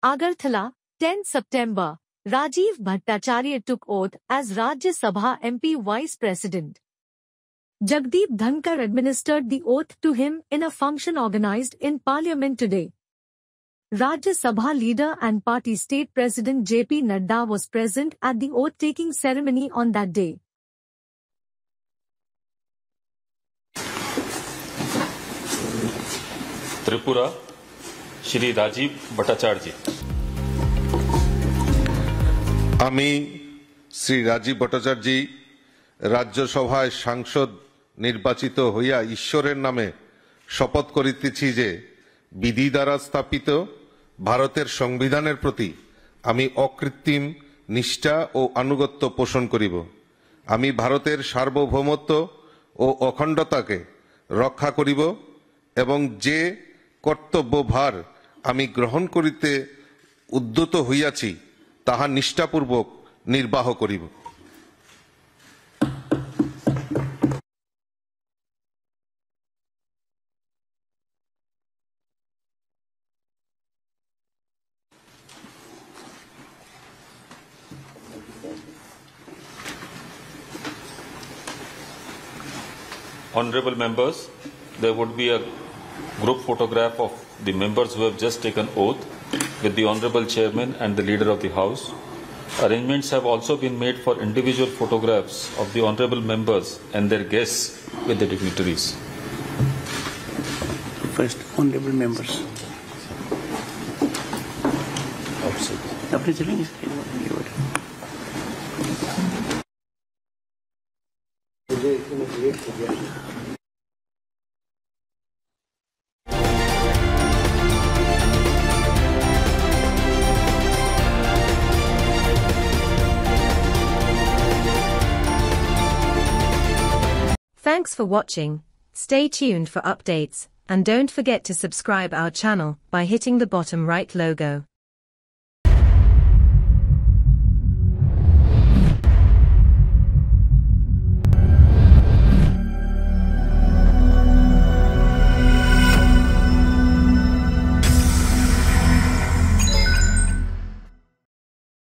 Agartala, 10 September, Rajiv Bhattacharya took oath as Rajya Sabha MP Vice President. Jagdeep Dhankar administered the oath to him in a function organized in Parliament today. Rajya Sabha leader and party state president J.P. Nadda was present at the oath-taking ceremony on that day. Tripura, Shri Rajiv Bhattacharya. আমি শ্রী রাজীব ভট্টাচার্য রাজ্যসভায় সাংসদ নির্বাচিত হইয়া ঈশ্বরের নামে শপথ করিতেছি যে বিধি দ্বারা স্থাপিত ভারতের সংবিধানের প্রতি আমি অকৃত্রিম নিষ্ঠা ও আনুগত্য পোষণ করিব। আমি ভারতের সার্বভৌমত্ব ও অখণ্ডতাকে রক্ষা করিব এবং যে কর্তব্যভার আমি গ্রহণ করিতে উদ্যত হইয়াছি তাহা নিষ্ঠাপূর্বক নির্বাহ করিব। Honorable members, there would be a group photograph of the members who have just taken oath with the Honorable Chairman and the Leader of the House. Arrangements have also been made for individual photographs of the Honorable members and their guests with the dignitaries. First, Honorable members. Thanks for watching. Stay tuned for updates and don't forget to subscribe our channel by hitting the bottom right logo.